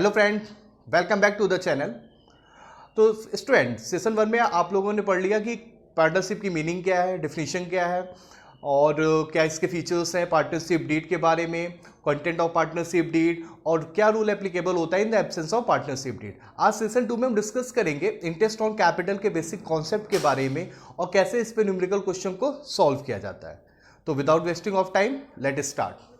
Hello friend, welcome back to the channel. तो student, session 1 में आप लोगों ने पढ़ लिया कि पार्टनरशिप की मीनिंग क्या है, डिफिनीशन क्या है और क्या इसके फीचर्स हैं, पार्टनरशिप डीड के बारे में, कंटेंट ऑफ पार्टनरशिप डीड और क्या रूल एप्लीकेबल होता है in the absence of partnership deed. आज सेशन 2 में हम डिस्कस करेंगे इंटरेस्ट ऑन कैपिटल के बेसिक कॉन्सेप्ट के बारे में और कैसे इस पे न्यूमेरिकल क्वेश्चन को सॉल्व किया जाता है। तो without wasting of time let start.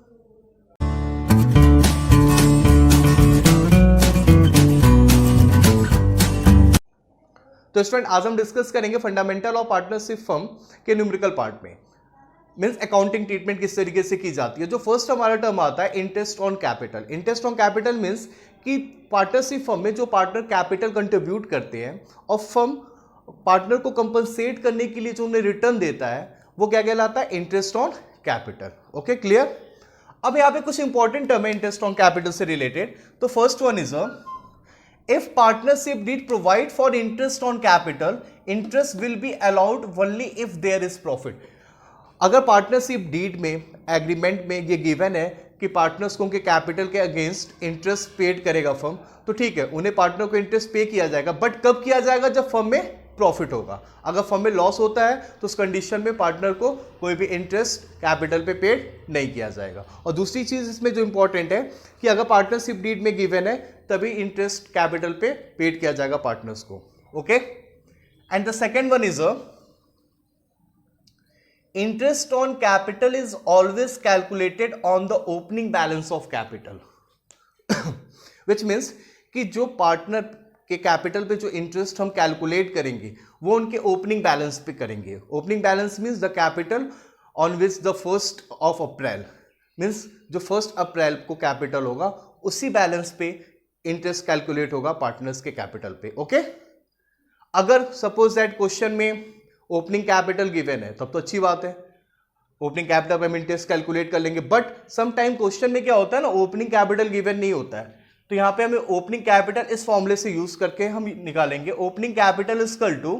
तो स्टूडेंट, आज हम डिस्कस करेंगे फंडामेंटल ऑफ पार्टनरशिप फर्म के न्यूमेरिकल पार्ट में, मींस अकाउंटिंग ट्रीटमेंट किस तरीके से की जाती है। जो फर्स्ट हमारा टर्म आता है interest on capital. Interest on capital means कि पार्टनरशिप फर्म में जो पार्टनर कैपिटल कंट्रीब्यूट करते हैं और फर्म पार्टनर को कंपनसेट करने के लिए जो उन्हें रिटर्न देता है वो क्या कहलाता है, interest on capital. Okay, clear. अब यहाँ पे कुछ इंपॉर्टेंट टर्म है इंटरेस्ट ऑन कैपिटल से रिलेटेड। तो first one is if partnership deed provide for interest on capital, interest will be allowed only if there is profit। अगर partnership deed में, agreement में ये गिवन है कि पार्टनर्स को उनके कैपिटल के अगेंस्ट इंटरेस्ट पेड करेगा फर्म, तो ठीक है, उन्हें पार्टनर को इंटरेस्ट पे किया जाएगा। बट कब किया जाएगा? जब फर्म में प्रॉफिट होगा। अगर फर्म में लॉस होता है तो उस कंडीशन में पार्टनर को कोई भी इंटरेस्ट कैपिटल पे पेड नहीं किया जाएगा। और दूसरी चीज इसमें जो इंपॉर्टेंट है कि अगर पार्टनरशिप डीड में गिवन है तभी इंटरेस्ट कैपिटल पे पेड किया जाएगा पार्टनर्स को। Okay, and the second one is interest on capital is always calculated on the opening balance of capital which means कि जो पार्टनर के कैपिटल पे जो इंटरेस्ट हम कैलकुलेट करेंगे वो उनके ओपनिंग बैलेंस पे करेंगे। Opening balance means the capital on which the 1 April, means जो 1 अप्रैल को कैपिटल होगा उसी बैलेंस पे इंटरेस्ट कैलकुलेट होगा पार्टनर्स के कैपिटल पे। ओके, अगर सपोज दैट क्वेश्चन में ओपनिंग कैपिटल गिवन है तब तो अच्छी बात है, ओपनिंग कैपिटल पे हम इंटरेस्ट कैलकुलेट कर लेंगे। बट सम टाइम क्वेश्चन में क्या होता है ना, ओपनिंग कैपिटल गिवन नहीं होता है, तो यहां पे हमें ओपनिंग कैपिटल इस फॉर्मूले से यूज करके हम निकालेंगे opening capital is equal to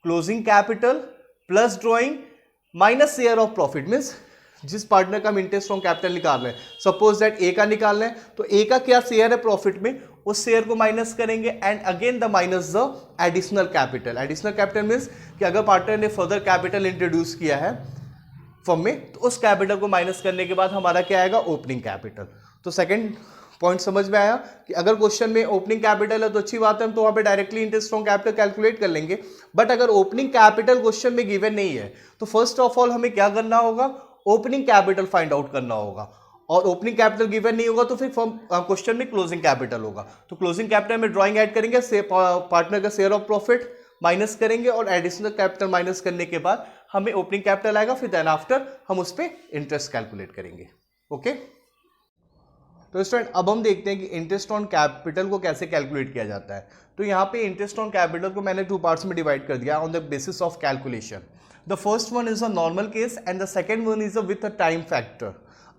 closing capital plus drawing minus share of profit. Means जिस पार्टनर का हम इंटरेस्ट ऑन कैपिटल निकाल रहे हैं, सपोज दैट ए का निकाल रहे हैं, तो ए का क्या शेयर है प्रॉफिट में, उस शेयर को माइनस करेंगे and again the minus the additional capital. Additional capital means कि अगर पार्टनर ने फर्दर कैपिटल इंट्रोड्यूस किया है फर्म में तो उस कैपिटल को माइनस करने के बाद हमारा क्या आएगा, ओपनिंग कैपिटल। तो सेकंड पॉइंट समझ में आया कि अगर क्वेश्चन में ओपनिंग कैपिटल है तो अच्छी बात है, हम तो वहां पे directly interest on capital calculate कर लेंगे। बट अगर ओपनिंग कैपिटल क्वेश्चन में गिवन नहीं है तो फर्स्ट ऑफ ऑल हमें क्या करना होगा, ओपनिंग कैपिटल फाइंड आउट करना होगा। और ओपनिंग कैपिटल गिवन नहीं होगा तो फिर क्वेश्चन में क्लोजिंग कैपिटल होगा। तो क्लोजिंग कैपिटल में ड्राइंग ऐड करेंगे, पार्टनर का शेयर ऑफ प्रॉफिट माइनस करेंगे और एडिशनल कैपिटल माइनस करने के बाद हमें ओपनिंग कैपिटल आएगा, फिर देन आफ्टर हम उस पर इंटरेस्ट कैलकुलेट करेंगे। ओके, तो स्टूडेंट अब हम देखते हैं कि इंटरेस्ट ऑन कैपिटल को कैसे कैलकुलेट किया जाता है। तो यहाँ पे इंटरेस्ट ऑन कैपिटल को मैंने 2 पार्ट्स में डिवाइड कर दिया on the basis of calculation. The first one is a normal case and the second one is a with a time factor.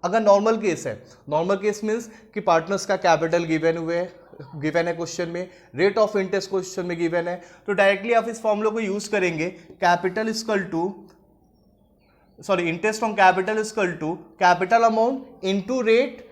अगर नॉर्मल केस है, नॉर्मल केस मीन्स कि partners का capital given है question में, rate of interest question में given है, तो directly आप इस फॉर्मूला को यूज करेंगे, capital is equal to interest on capital is equal to capital amount into rate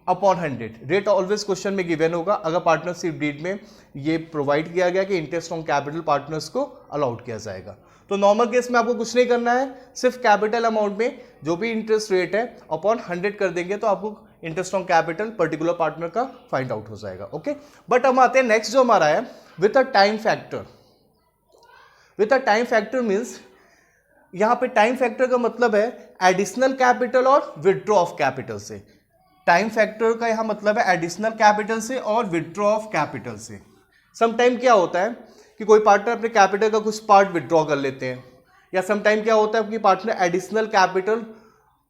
upon 100। Rate always question में गिवन होगा अगर पार्टनरशिप डीड में ये प्रोवाइड किया गया कि इंटरेस्ट ऑन कैपिटल पार्टनर्स को अलाउड किया जाएगा। तो नॉर्मल केस में आपको कुछ नहीं करना है, सिर्फ कैपिटल अमाउंट में जो भी इंटरेस्ट रेट है अपॉन 100 कर देंगे तो आपको interest on capital particular partner का फाइंड आउट हो जाएगा। ओके, बट हम आते हैं नेक्स्ट जो हमारा है with a time factor. With a time factor means यहां पे टाइम फैक्टर का मतलब है एडिशनल कैपिटल और विथड्रॉ ऑफ कैपिटल से। टाइम फैक्टर का यहां मतलब है एडिशनल कैपिटल से और विथड्रॉ ऑफ कैपिटल से। सम टाइम क्या होता है कि कोई पार्टनर अपने कैपिटल का कुछ पार्ट विथड्रॉ कर लेते हैं, या सम टाइम क्या होता है कि partner additional capital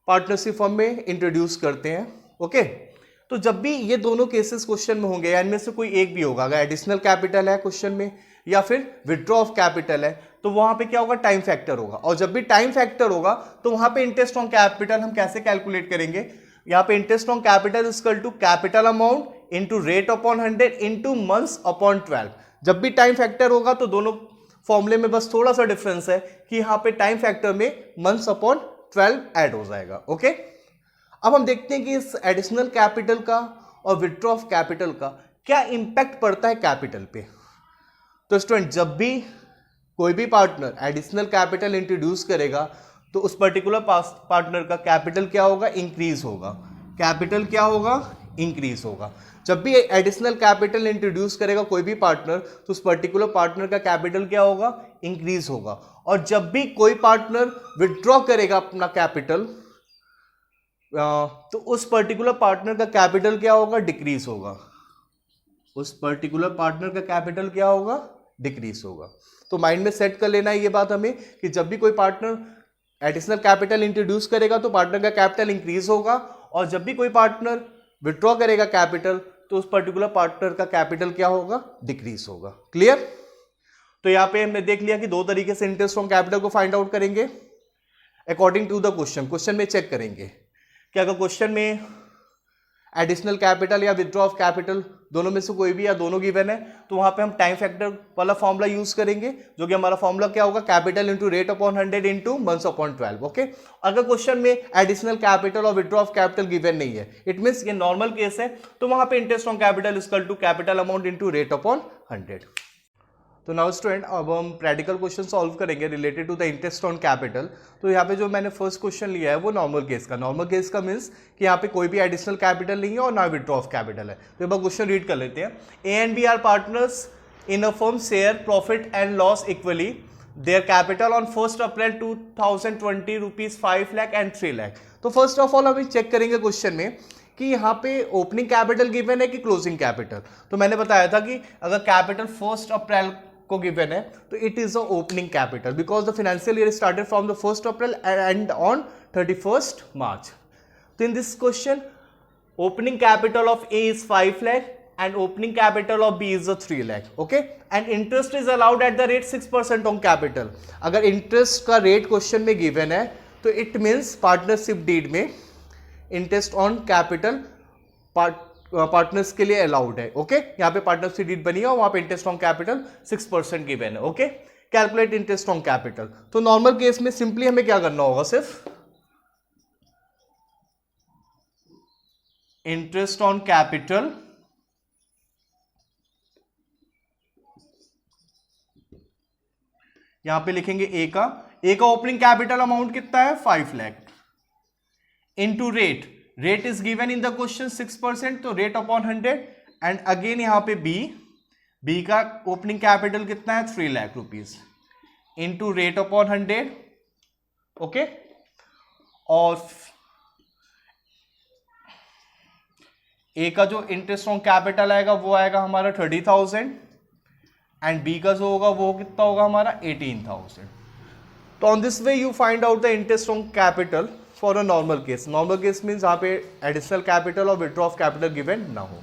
partnership firm में इंट्रोड्यूस करते हैं। ओके, तो जब भी ये दोनों केसेस क्वेश्चन में होंगे या इनमें से कोई एक भी होगा, अगर एडिशनल कैपिटल है क्वेश्चन में या फिर विथड्रॉ ऑफ कैपिटल है, तो वहां पे क्या होगा, टाइम फैक्टर होगा। और जब भी टाइम फैक्टर होगा तो वहां पे इंटरेस्ट ऑन कैपिटल हम कैसे कैलकुलेट करेंगे, यहाँ पे interest on capital is equal to capital amount into rate upon 100 into months upon 12। जब भी टाइम फैक्टर होगा तो दोनों फॉर्मूले में बस थोड़ा सा डिफरेंस है कि यहाँ पे टाइम फैक्टर में मंथ्स अपॉन 12 ऐड हो जाएगा। ओके, अब हम देखते हैं कि इस एडिशनल कैपिटल का और विथड्रॉ ऑफ कैपिटल का क्या इंपैक्ट पड़ता है कैपिटल पे? तो स्टूडेंट, जब भी कोई भी पार्टनर एडिशनल कैपिटल इंट्रोड्यूस करेगा तो उस पर्टिकुलर पार्टनर का कैपिटल क्या होगा? इंक्रीज होगा। कैपिटल क्या होगा? इंक्रीज होगा। जब भी एडिशनल कैपिटल इंट्रोड्यूस करेगा कोई भी पार्टनर तो उस पर्टिकुलर पार्टनर का कैपिटल क्या होगा? इंक्रीज होगा। और जब भी कोई पार्टनर विथड्रॉ करेगा अपना कैपिटल तो उस पर्टिकुलर पार्टनर का कैपिटल क्या होगा? डिक्रीज होगा। उस पर्टिकुलर पार्टनर का कैपिटल क्या होगा? डिक्रीज होगा। तो माइंड में सेट कर लेना है ये बात हमें कि जब भी कोई पार्टनर एडिशनल कैपिटल इंट्रोड्यूस करेगा तो पार्टनर का कैपिटल इंक्रीज होगा, और जब भी कोई पार्टनर विथड्रॉ करेगा कैपिटल तो उस पर्टिकुलर पार्टनर का कैपिटल क्या होगा? डिक्रीज होगा। क्लियर? तो यहां पे हमने देख लिया कि दो तरीके से इंटरेस्ट ऑन कैपिटल को फाइंड आउट करेंगे according to the question. Question में चेक करेंगे कि अगर क्वेश्चन में एडिशनल कैपिटल या विथड्रॉ ऑफ कैपिटल दोनों में से कोई भी या दोनों गिवन है तो वहां पे हम टाइम फैक्टर वाला फॉर्मूला यूज करेंगे, जो कि हमारा फॉर्मूला क्या होगा? Capital into rate upon 100 into months upon 12। Okay, अगर क्वेश्चन में एडिशनल कैपिटल और विथड्रॉ ऑफ कैपिटल गिवन नहीं है, इट मींस ये नॉर्मल केस है, तो वहां पे interest on capital equal to capital amount into rate upon 100। तो नाउ स्टूडेंट, अब हम प्रैक्टिकल क्वेश्चन सॉल्व करेंगे related to the interest on capital. तो यहाँ पे जो मैंने फर्स्ट क्वेश्चन लिया है वो नॉर्मल केस का। नॉर्मल केस का मीन्स कि यहाँ पे कोई भी एडिशनल कैपिटल नहीं है और ना विथड्रॉ ऑफ कैपिटल है। तो एक बार क्वेश्चन रीड कर लेते हैं। A and B are partners in a firm, share profit and loss equally, their capital on 1 April 2020 rupees 5 lakh and 3 lakh. तो फर्स्ट ऑफ ऑल हम चेक करेंगे क्वेश्चन में कि यहाँ पे ओपनिंग कैपिटल गिवन है कि क्लोजिंग कैपिटल। तो मैंने बताया था कि अगर कैपिटल 1 अप्रैल को गिवन है तो it is a opening capital because the financial year started from the 1 April and on 31 मार्च। तो in this question opening capital of A is 5 lakh and opening capital of B is a 3 lakh. Okay, and interest is allowed at the rate 6% on capital. अगर interest का rate question में given है तो it means partnership deed में interest on capital partners के लिए allowed है। Okay, यहाँ पे पार्टनरशिप डीड बनी है और वहां पे इंटरेस्ट ऑन कैपिटल 6% गिवन है। Okay, calculate interest on capital. तो नॉर्मल केस में सिंपली हमें क्या करना होगा? सिर्फ इंटरेस्ट ऑन कैपिटल यहां पे लिखेंगे ए का ओपनिंग कैपिटल अमाउंट कितना है? 5 lakh into rate is given in the question 6%, तो रेट अपॉन 100, एंड अगेन यहां पे बी का ओपनिंग कैपिटल कितना है? 3 lakh rupees into rate upon 100। Okay, और ए का जो इंटरेस्ट ऑन कैपिटल आएगा वो आएगा हमारा 30,000 एंड बी का जो होगा वो कितना होगा हमारा? 18,000। तो on this way you find out the interest on capital for a normal case. Normal case means जहां पे एडिशनल कैपिटल और विथड्रॉ ऑफ कैपिटल गिवन ना हो।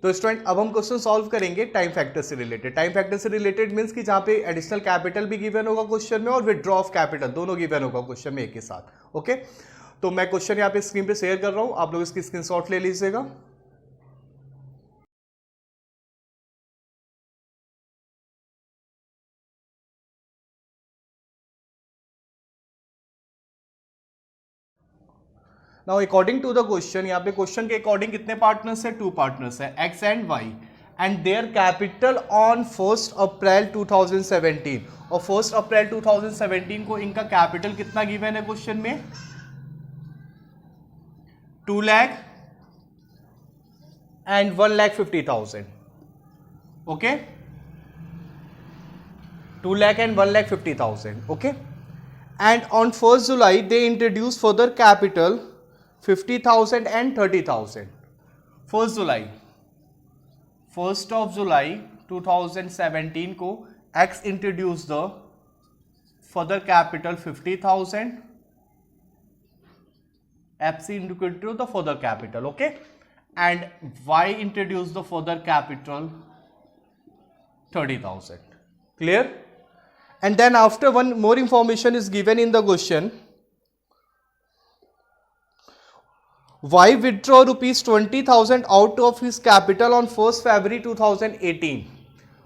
तो स्टूडेंट, अब हम क्वेश्चन सॉल्व करेंगे टाइम फैक्टर से रिलेटेड। टाइम फैक्टर से रिलेटेड मीन्स कि जहां पे एडिशनल कैपिटल भी गिवन होगा क्वेश्चन में और विथड्रॉ ऑफ कैपिटल दोनों गिवन होगा क्वेश्चन में एक के साथ। ओके, तो मैं क्वेश्चन यहाँ पे स्क्रीन पे शेयर कर रहा हूं, आप लोग इसकी स्क्रीनशॉट ले लीजिएगा। Now according to the question, यहाँ पे क्वेश्चन के अकॉर्डिंग कितने पार्टनर्स है? 2 पार्टनर्स है, X and Y, and their capital on 1 April 2017। और 1 अप्रैल 2017 को इनका कैपिटल कितना गिवन है क्वेश्चन में? 2 lakh and 1,50,000। Okay, 2 lakh and 1,50,000. Okay, and on 1st July they introduced further capital 50,000 and 30,000. 1st of July 2017 को X introduced the further capital 50,000, FC introduced the further capital. Okay, and Y introduced the further capital 30,000. Clear? And then after one more information is given in the question. Y withdraw rupees 20,000 out of his capital on 1st February 2018.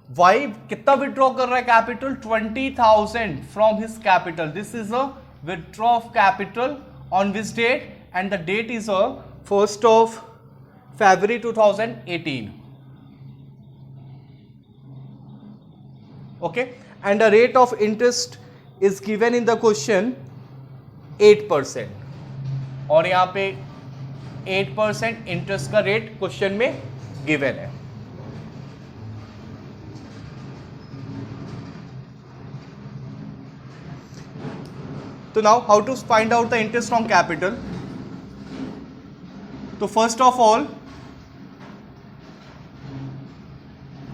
Y कितना withdraw कर रहा है capital? 20,000 from his capital. This is a withdraw of capital on which date? and the date is 1st of February 2018. Okay, and the rate of interest is given in the question 8%, और यहाँ पे 8% interest का rate question में given है. तो now how to find out the interest from capital. तो first of all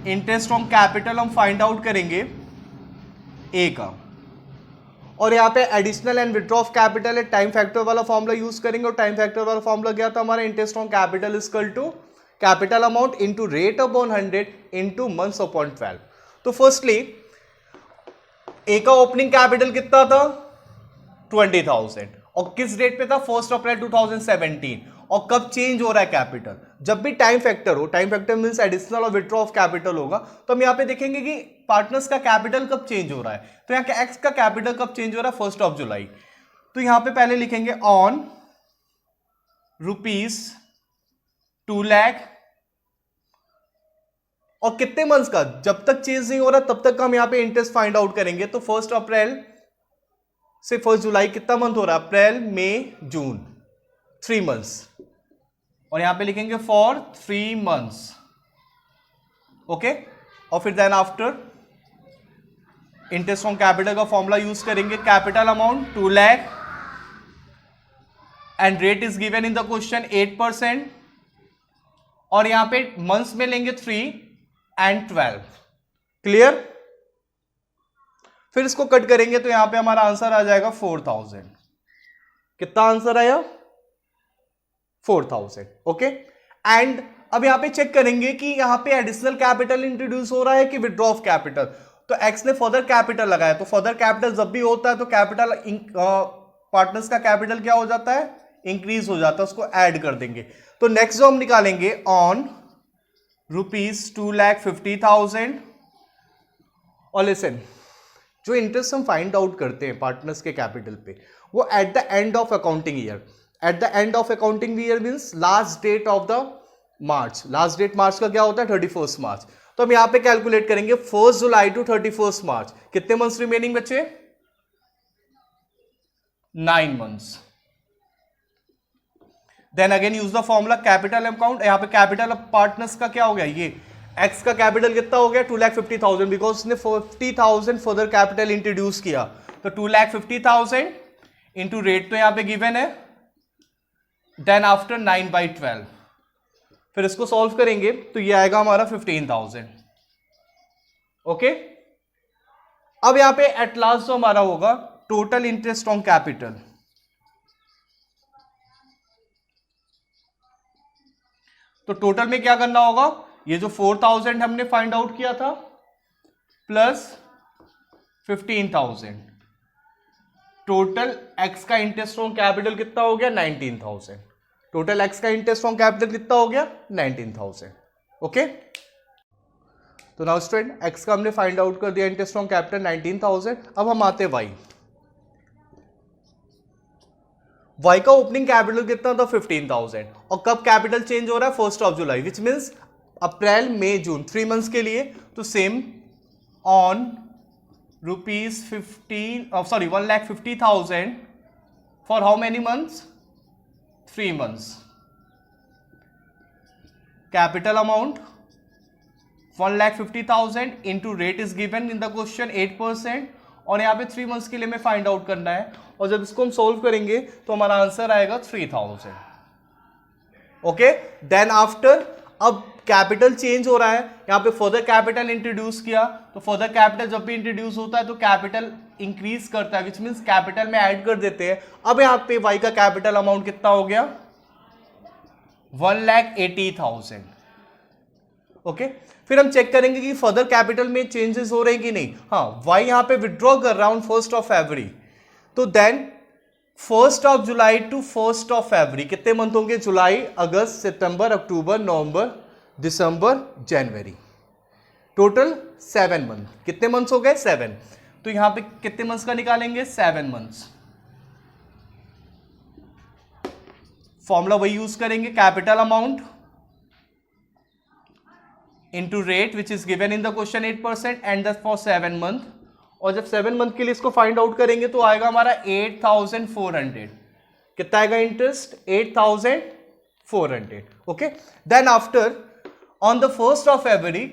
interest from capital हम find out करेंगे ए का, और यहाँ पे additional and withdraw of capital है, टाइम फैक्टर वाला फॉर्मूला यूज करेंगे. और टाइम फैक्टर वाला फॉर्मूला क्या था हमारा, interest on capital equal to capital amount into rate upon 100 into months upon 12. तो फर्स्टली ए का ओपनिंग कैपिटल कितना था 20,000, और किस डेट पे था 1 अप्रैल 2017. और कब चेंज हो रहा है कैपिटल, जब भी टाइम फैक्टर हो, टाइम फैक्टर मींस एडिशनल और विड्रॉ ऑफ कैपिटल होगा, तो हम यहाँ पे देखेंगे कि पार्टनर्स का कैपिटल कब चेंज हो रहा है. तो यहाँ का एक्स का कैपिटल कब चेंज हो रहा है 1 जुलाई. तो यहाँ पे पहले लिखेंगे ऑन ₹2 लाख, और कितने मंथ्स का, जब तक चेंज नहीं हो रहा तब तक हम यहाँ पे इंटरेस्ट फाइंड आउट करेंगे. तो 1 अप्रैल से 1 जुलाई कितना मंथ हो रहा है, अप्रैल मई जून, 3 मंथ्स, और यहां पे लिखेंगे फॉर 3 मंथ्स. ओके, और फिर then after interest on capital का फॉर्मूला यूज करेंगे. Capital amount 2 lakh and rate is given in the question 8%, और यहां पे मंथ्स में लेंगे 3 एंड 12. क्लियर. फिर इसको कट करेंगे तो यहां पे हमारा आंसर आ जाएगा 4,000. कितना आंसर आया 4,000. ओके, एंड अब यहां पे चेक करेंगे कि यहां पे एडिशनल कैपिटल इंट्रोड्यूस हो रहा है कि विड्रॉ ऑफ कैपिटल. तो एक्स ने फर्दर कैपिटल लगाया, तो फर्दर कैपिटल जब भी होता है तो कैपिटल पार्टनर्स का कैपिटल क्या हो जाता है, इंक्रीज हो जाता है, उसको ऐड कर देंगे. तो नेक्स्ट जो हम निकालेंगे ऑन ₹2,50,000. और लिसन, जो इंटरेस्ट हम फाइंड आउट करते हैं पार्टनर्स के कैपिटल पे, वो at the end of accounting year. At the end of accounting year means last date of the March. Last date March का क्या होता है 31 मार्च. तो हम यहां पे कैलकुलेट करेंगे 1 जुलाई टू 31 मार्च. कितने मंथ्स रिमेनिंग बचे, 9 months. Then again use the formula capital account. यहां पे कैपिटल ऑफ पार्टनर्स का क्या हो गया, ये एक्स का कैपिटल कितना हो गया 2,50,000, बिकॉज उसने 50,000 फर्दर कैपिटल इंट्रोड्यूस किया. तो 2,50,000 इंटू रेट तो यहां पे गिवन है, देन आफ्टर 9/12. फिर इसको सॉल्व करेंगे तो ये आएगा हमारा 15,000. ओके, अब यहां पे एट लास्ट जो हमारा होगा टोटल इंटरेस्ट ऑन कैपिटल. तो टोटल में क्या करना होगा, ये जो 4,000 हमने फाइंड आउट किया था प्लस 15,000, टोटल एक्स का इंटरेस्ट ऑन कैपिटल कितना हो गया 19,000. टोटल एक्स का इंटरेस्ट ऑन कैपिटल कितना हो गया 19,000. ओके, तो नाउ स्टूडेंट एक्स का हमने फाइंड आउट कर दिया इंटरेस्ट ऑन कैपिटल 19,000. अब हम आते वाई. वाई का ओपनिंग कैपिटल कितना था 15,000, और कब कैपिटल चेंज हो रहा है 1 जुलाई, which means April May June, 3 months के लिए. तो same on ₹1,50,000 for how many months, 3 months. Capital amount 1,50,000 into rate is given in the question 8%, और यहाँ पे 3 months के लिए हमें फाइंड आउट करना है. और जब इसको हम सोल्व करेंगे तो हमारा आंसर आएगा 3,000. ओके, देन आफ्टर अब कैपिटल चेंज हो रहा है, यहाँ पे फर्दर कैपिटल इंट्रोड्यूस किया. तो फर्दर कैपिटल जब भी इंट्रोड्यूस होता है तो कैपिटल इंक्रीज करता है, विच मीन्स कैपिटल में ऐड कर देते हैं. अब यहाँ पे वाई का कैपिटल अमाउंट कितना हो गया 1,80,000. ओके, फिर हम चेक करेंगे कि फर्दर कैपिटल में चेंजेस हो रहे हैं कि नहीं. हाँ, वाई यहाँ पे विड्रॉ कर रहा हूं 1 फरवरी, तो देन 1 जुलाई टू 1 फरवरी कितने मंथ होंगे, जुलाई, अगस्त, सितंबर, अक्टूबर, नवंबर, दिसंबर, जनवरी. Total 7 month. कितने मंथ्स हो गए 7. तो यहां पे कितने मंथ्स का निकालेंगे 7 मंथ्स. फॉर्मूला वही यूज करेंगे, capital amount into rate which is given in the question 8% and that for 7 month. और जब 7 मंथ के लिए इसको फाइंड आउट करेंगे तो आएगा हमारा 8400। कितना आएगा interest? 8400। Okay, then after on the 1st of February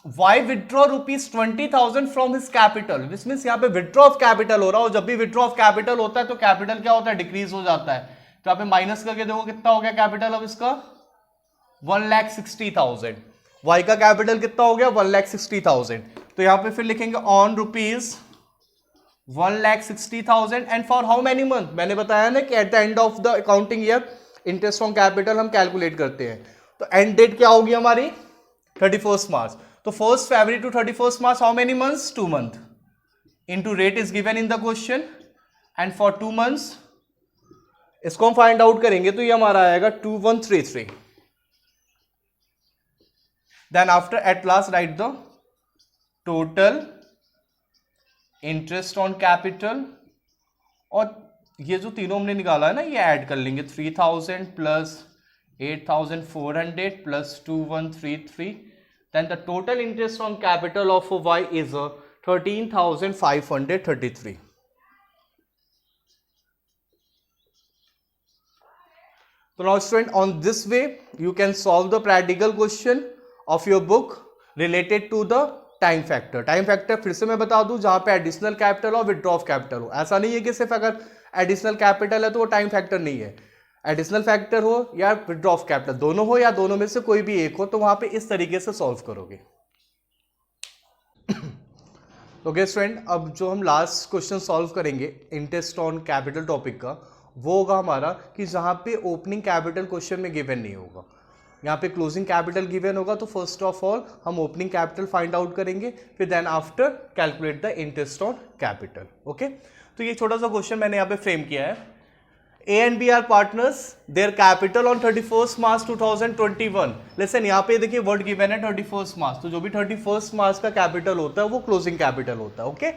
Y withdraw ₹20,000 from his capital, which means यहाँ पे विड्रॉ ऑफ कैपिटल हो रहा है, और जब भी विड्रॉ ऑफ कैपिटल होता है तो कैपिटल क्या होता है? डिक्रीज हो जाता है। तो यहाँ पे माइनस करके देखो कितना हो गया कैपिटल अब इसका? 1,60,000। वाई का कैपिटल कितना हो गया? 1,60,000। तो यहाँ पे फिर लिखेंगे on ₹1,60,000 and for how many month? मैंने बताया ना कि eight the end of the accounting year interest on capital हम कैलकुलेट करते हैं। तो एंड डेट क्या होगी हमारी? 31st मार्च। तो 1st February to 31st March, how many months? 2 months. Into rate is given in the question, and for 2 months, इसको हम फाइंड आउट करेंगे तो ये हमारा आएगा 2133. Then after at last write the total interest on capital, और ये जो तीनों हमने निकाला है ना ये ऐड कर लेंगे 3000 plus 8400 plus 2133. Then the total interest on capital of Y is 13,533. So now student, on this way you can solve the practical question of your book related to the time factor. Time factor फिर से मैं बता दूं, जहां पे additional capital और withdraw of capital हो. ऐसा नहीं है कि सिर्फ अगर एडिशनल कैपिटल है तो वो टाइम फैक्टर नहीं है. एडिशनल फैक्टर हो या विड्रॉ ऑफ कैपिटल, दोनों हो या दोनों में से कोई भी एक हो, तो वहां पे इस तरीके से सॉल्व करोगे. ओके स्टूडेंट, अब जो हम लास्ट क्वेश्चन सॉल्व करेंगे इंटरेस्ट ऑन कैपिटल टॉपिक का, वो होगा हमारा कि जहां पे ओपनिंग कैपिटल क्वेश्चन में गिवन नहीं होगा, यहाँ पे क्लोजिंग कैपिटल गिवन होगा. तो फर्स्ट ऑफ ऑल हम ओपनिंग कैपिटल फाइंड आउट करेंगे, फिर then after calculate the interest on capital. Okay, तो ये छोटा सा क्वेश्चन मैंने यहाँ पे फ्रेम किया है. A and B are partners. Their capital on 31st March 2021. Listen, यहाँ पे देखिए वर्ड गिवन है 31st March. तो जो भी 31st March का कैपिटल होता है वो क्लोजिंग कैपिटल होता है. Okay,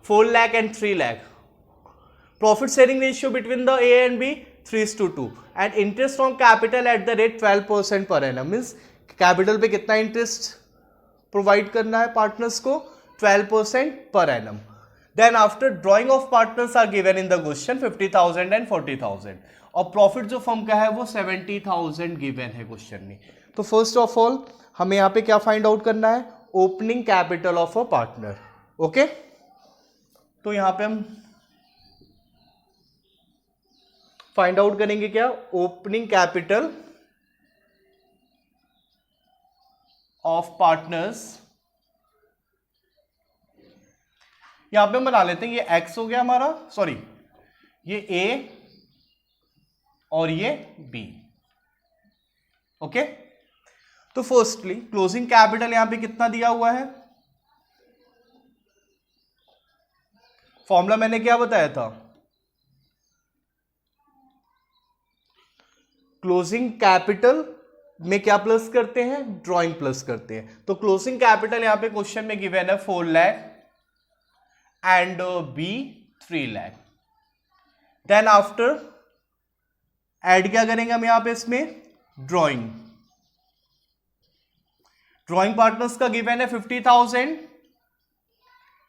4 lakh and 3 lakh. Profit sharing ratio between the A and B 3:2 and interest on capital at the rate 12% per annum. Means capital पे कितना इंटरेस्ट प्रोवाइड करना है पार्टनर्स को? 12% per annum. Then after drawing of partners are given in the question 50,000 and 40,000. और profit जो firm का है वो 70,000 गिवन है क्वेश्चन में. तो फर्स्ट ऑफ ऑल हमें यहाँ पे क्या फाइंड आउट करना है? Opening capital of a partner. Okay, तो यहाँ पे हम फाइंड आउट करेंगे क्या? Opening capital of partners. यहां पे हम बना लेते हैं, ये x हो गया हमारा, सॉरी ये A और ये B. ओके, तो फर्स्टली क्लोजिंग कैपिटल यहां पे कितना दिया हुआ है? फॉर्मूला मैंने क्या बताया था? क्लोजिंग कैपिटल में क्या प्लस करते हैं? ड्रॉइंग प्लस करते हैं. तो क्लोजिंग कैपिटल यहां पे क्वेश्चन में गिवन है 4 lakh and B 3 lakh. Then after add क्या करेंगे हम यहां पे इसमें? ड्रॉइंग. ड्रॉइंग पार्टनर्स का गिवन है 50,000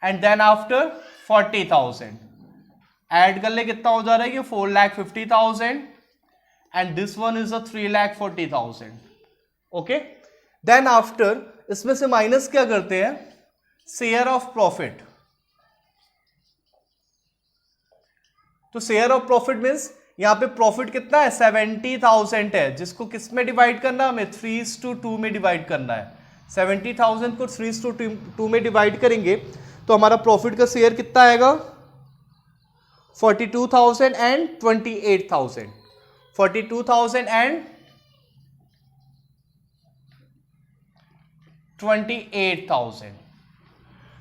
एंड देन आफ्टर 40,000. ऐड कर ले कितना हो जा रहा है? ये 4,50,000 and this one is 3,40,000. Okay, then after इसमें से माइनस क्या करते हैं? Share of profit. तो शेयर ऑफ प्रॉफिट मीन्स यहां पे प्रॉफिट कितना है? 70,000 है, जिसको किस में डिवाइड करना है? हमें 3:2 में डिवाइड करना है. 70,000 को 3:2 में डिवाइड करेंगे तो हमारा प्रॉफिट का शेयर कितना आएगा? 42,000 एंड 28,000. 42,000 एंड 28,000.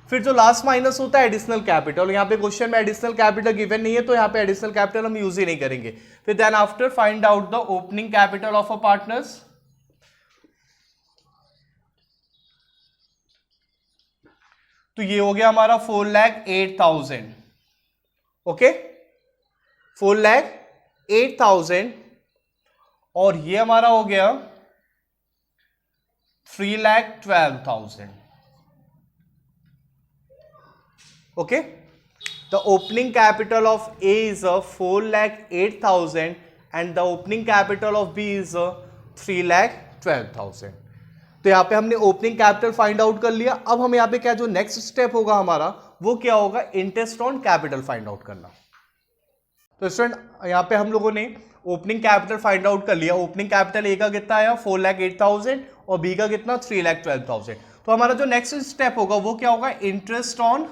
फिर जो लास्ट माइनस होता है एडिशनल कैपिटल. यहां पे क्वेश्चन में एडिशनल कैपिटल गिवन नहीं है तो यहां पे एडिशनल कैपिटल हम यूज ही नहीं करेंगे. फिर then after find out the opening capital of a partners. तो ये हो गया हमारा 4,08,000. ओके, 4,08,000 और ये हमारा हो गया 3,12,000. Okay, the opening capital of A is 4,08,000 and the opening capital of B is 3,12,000. तो यहाँ पे हमने ओपनिंग कैपिटल फाइंड आउट कर लिया. अब हम यहाँ पे क्या जो नेक्स्ट स्टेप होगा हमारा वो क्या होगा, interest on capital find out करना. तो स्टूडेंट यहाँ पे हम लोगों ने ओपनिंग कैपिटल फाइंड आउट कर लिया. ओपनिंग कैपिटल ए का कितना आया 4,08,000 और बी का कितना 3,12,000. तो हमारा जो नेक्स्ट स्टेप होगा वो क्या होगा, interest on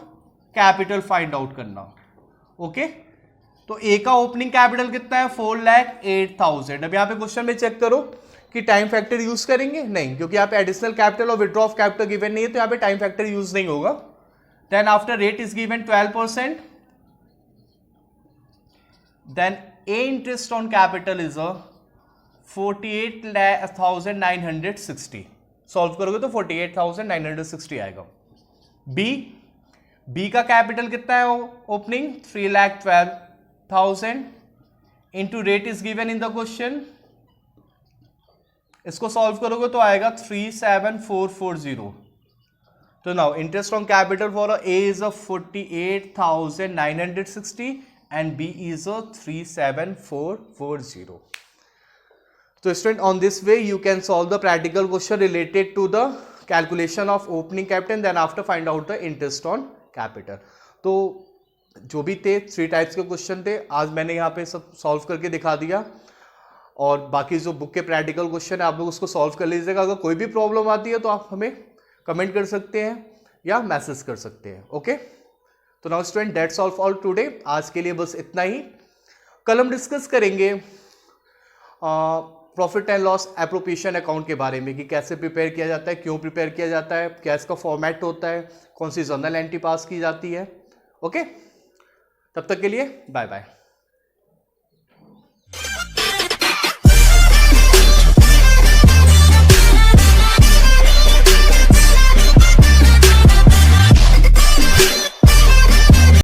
capital find out करना. ओके, तो ए का ओपनिंग कैपिटल कितना है 4,08,000. अब यहाँ पे क्वेश्चन में चेक करो कि टाइम फैक्टर यूज करेंगे, नहीं, क्योंकि यहाँ पे एडिशनल कैपिटल और विड्रॉ ऑफ कैपिटल गिवन नहीं है, तो यहाँ पे टाइम फैक्टर यूज नहीं होगा. Then after rate is given 12%, then A interest on capital is 48,960. Solve करोगे तो 48,960 आएगा. बी का कैपिटल कितना है opening 3,12,000 into rate is given in the question. इसको सॉल्व करोगे तो आएगा 37,440. तो now interest on capital for A is 48,960 and B is 37,440. तो student, on this way you can solve the practical question related to the calculation of opening capital, then after find out the interest on capital. तो जो भी थे 3 types के question थे, आज मैंने यहाँ पे सब सॉल्व करके दिखा दिया. और बाकी जो बुक के प्रैक्टिकल क्वेश्चन है आप लोग उसको सॉल्व कर लीजिएगा. अगर कोई भी प्रॉब्लम आती है तो आप हमें कमेंट कर सकते हैं या मैसेज कर सकते हैं. ओके, तो now student, that's all for today. आज के लिए बस इतना ही. कल हम डिस्कस करेंगे profit and loss appropriation account के बारे में कि कैसे प्रिपेयर किया जाता है, क्यों प्रिपेयर किया जाता है, क्या इसका फॉर्मेट होता है, कौन सी जर्नल एंट्री पास की जाती है. ओके, तब तक के लिए बाय बाय.